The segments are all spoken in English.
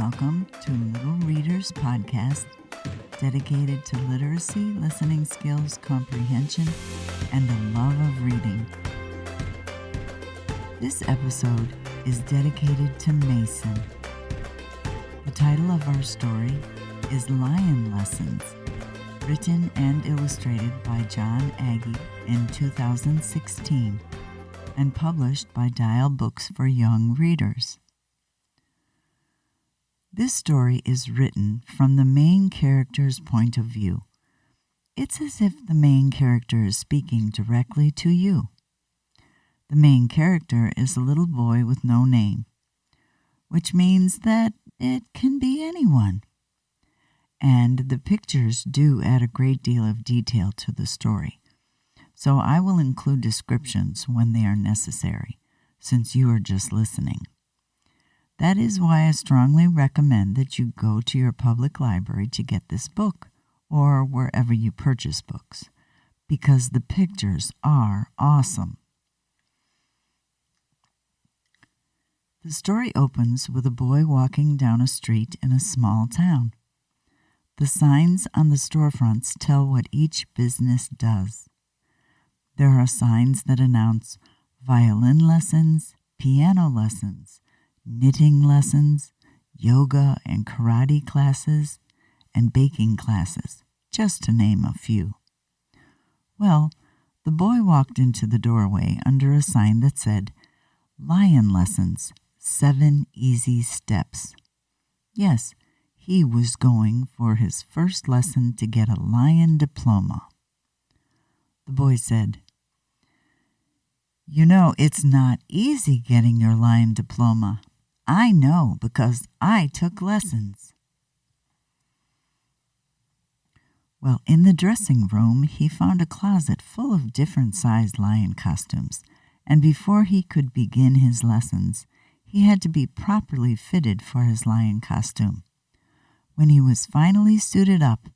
welcome to Little Readers Podcast, dedicated to literacy, listening skills, comprehension, and the love of reading. This episode is dedicated to Mason. The title of our story is Lion Lessons, written and illustrated by Jon Agee in 2016, and published by Dial Books for Young Readers. This story is written from the main character's point of view. It's as if the main character is speaking directly to you. The main character is a little boy with no name, which means that it can be anyone. And the pictures do add a great deal of detail to the story, so I will include descriptions when they are necessary, since you are just listening. That is why I strongly recommend that you go to your public library to get this book, or wherever you purchase books, because the pictures are awesome. The story opens with a boy walking down a street in a small town. The signs on the storefronts tell what each business does. There are signs that announce violin lessons, piano lessons, knitting lessons, yoga and karate classes, and baking classes, just to name a few. Well, the boy walked into the doorway under a sign that said, Lion Lessons, 7 Easy Steps. Yes, he was going for his first lesson to get a lion diploma. The boy said, "You know, it's not easy getting your lion diploma. I know because I took lessons." Well, in the dressing room, he found a closet full of different-sized lion costumes, and before he could begin his lessons, he had to be properly fitted for his lion costume. When he was finally suited up,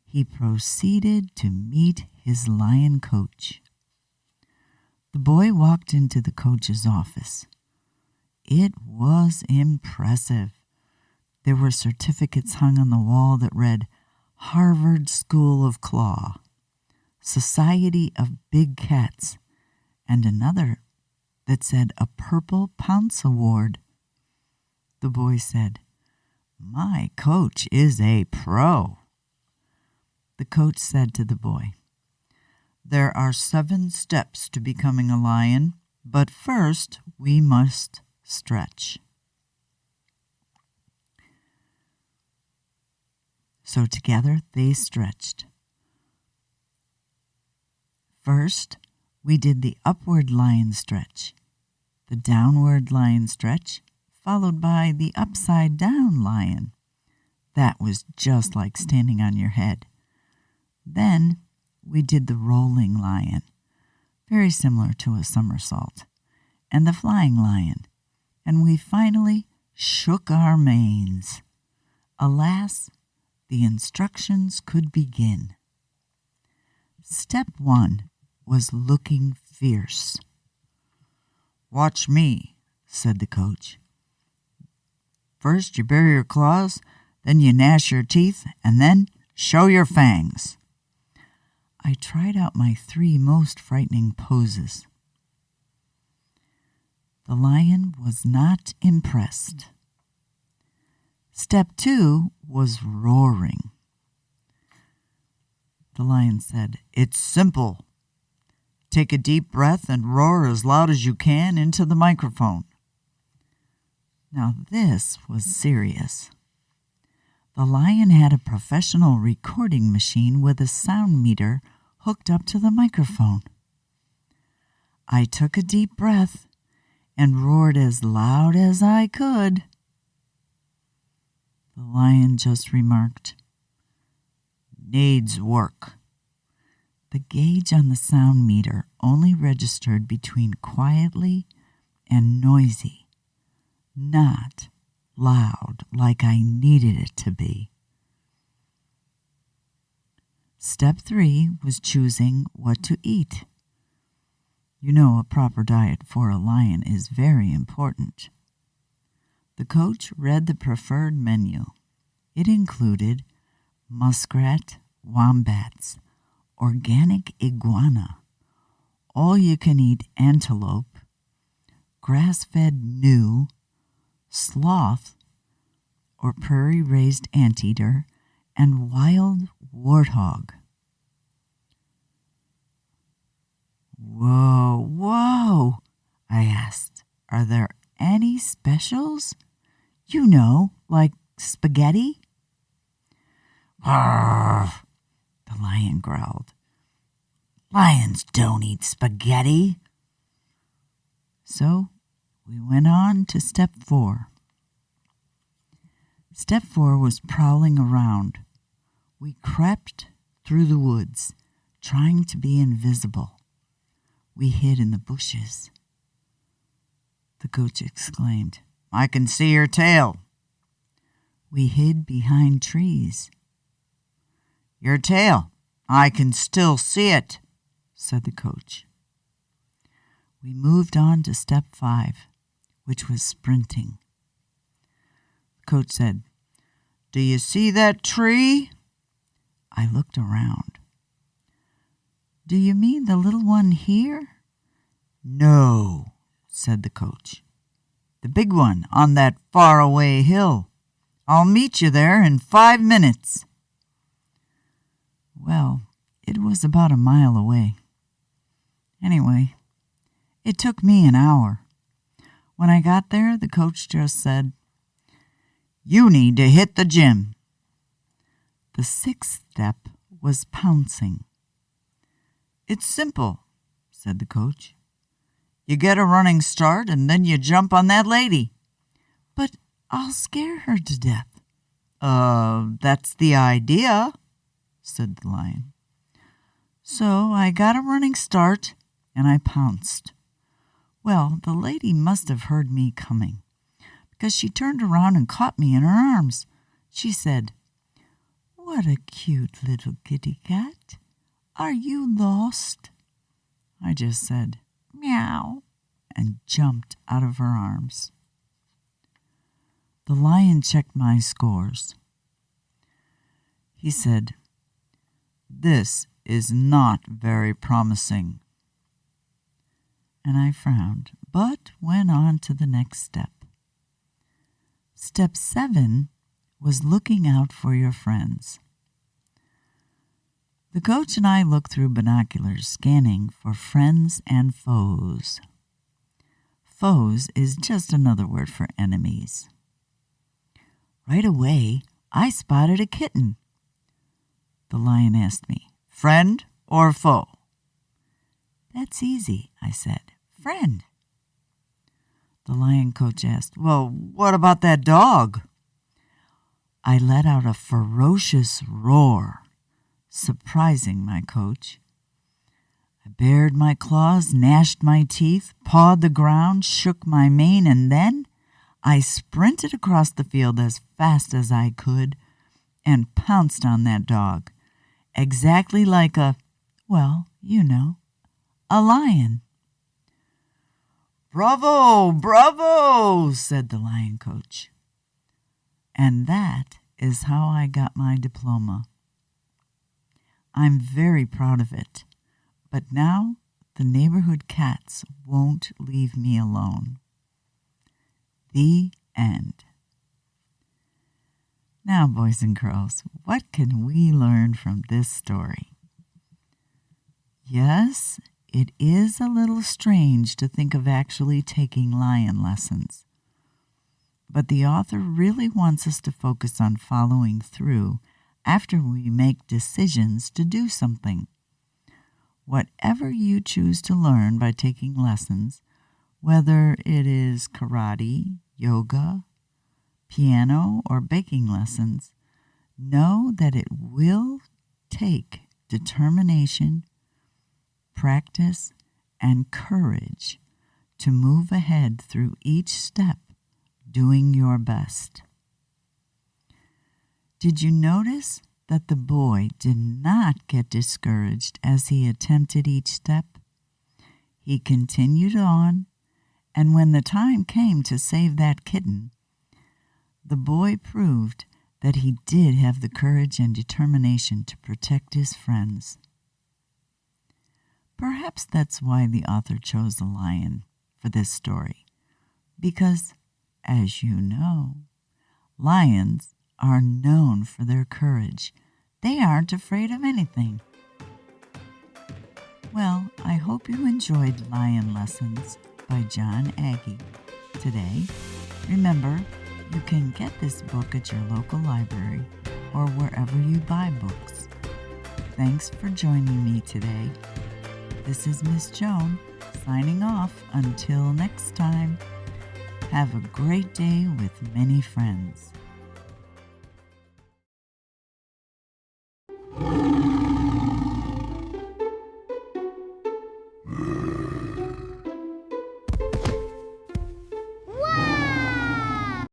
he proceeded to meet his lion coach. The boy walked into the coach's office. It was impressive. There were certificates hung on the wall that read, Harvard School of Claw, Society of Big Cats, and another that said a Purple Pounce Award. The boy said, "My coach is a pro." The coach said to the boy, "There are 7 steps to becoming a lion, but first we must stretch." So together they stretched. First, we did the upward lion stretch, the downward lion stretch, followed by the upside down lion. That was just like standing on your head. Then we did the rolling lion, very similar to a somersault, and the flying lion. And we finally shook our manes. Alas, the instructions could begin. Step 1 was looking fierce. "Watch me," said the coach. "First you bare your claws, then you gnash your teeth, and then show your fangs." I tried out my 3 most frightening poses. The lion was not impressed. Step 2 was roaring. The lion said, "It's simple. Take a deep breath and roar as loud as you can into the microphone." Now this was serious. The lion had a professional recording machine with a sound meter hooked up to the microphone. I took a deep breath and roared as loud as I could. The lion just remarked, "Needs work." The gauge on the sound meter only registered between quietly and noisy, not loud like I needed it to be. Step 3 was choosing what to eat. You know, a proper diet for a lion is very important. The coach read the preferred menu. It included muskrat, wombats, organic iguana, all-you-can-eat antelope, grass-fed gnu, sloth, or prairie-raised anteater, and wild warthog. Whoa, I asked. Are there any specials? You know, like spaghetti? Arrgh, the lion growled. Lions don't eat spaghetti. So we went on to step 4. Step 4 was prowling around. We crept through the woods, trying to be invisible. We hid in the bushes. The coach exclaimed, I can see your tail. We hid behind trees. Your tail, I can still see it, said the coach. We moved on to step 5, which was sprinting. The coach said, Do you see that tree? I looked around. Do you mean the little one here? No, said the coach. The big one on that faraway hill. I'll meet you there in 5 minutes. Well, it was about a mile away. Anyway, it took me an hour. When I got there, the coach just said, You need to hit the gym. The 6th step was pouncing. It's simple, said the coach. You get a running start and then you jump on that lady. But I'll scare her to death. That's the idea, said the lion. So I got a running start and I pounced. Well, the lady must have heard me coming, because she turned around and caught me in her arms. She said, What a cute little kitty cat. Are you lost? I just said, Meow, and jumped out of her arms. The lion checked my scores. He said, This is not very promising. And I frowned, but went on to the next step. Step 7 was looking out for your friends. The coach and I looked through binoculars, scanning for friends and foes. Foes is just another word for enemies. Right away, I spotted a kitten. The lion asked me, Friend or foe? That's easy, I said. Friend. The lion coach asked, Well, what about that dog? I let out a ferocious roar, surprising my coach. I bared my claws, gnashed my teeth, pawed the ground, shook my mane, and then I sprinted across the field as fast as I could and pounced on that dog, exactly like a lion. Bravo, bravo, said the lion coach. And that is how I got my diploma. I'm very proud of it, but now the neighborhood cats won't leave me alone. The end. Now, boys and girls, what can we learn from this story? Yes, it is a little strange to think of actually taking lion lessons, but the author really wants us to focus on following through after we make decisions to do something. Whatever you choose to learn by taking lessons, whether it is karate, yoga, piano, or baking lessons, know that it will take determination, practice, and courage to move ahead through each step, doing your best. Did you notice that the boy did not get discouraged as he attempted each step? He continued on, and when the time came to save that kitten, the boy proved that he did have the courage and determination to protect his friends. Perhaps that's why the author chose a lion for this story, because, as you know, lions are known for their courage. They aren't afraid of anything. Well, I hope you enjoyed Lion Lessons by Jon Agee today. Remember, you can get this book at your local library or wherever you buy books. Thanks for joining me today. This is Miss Joan, signing off until next time. Have a great day with many friends.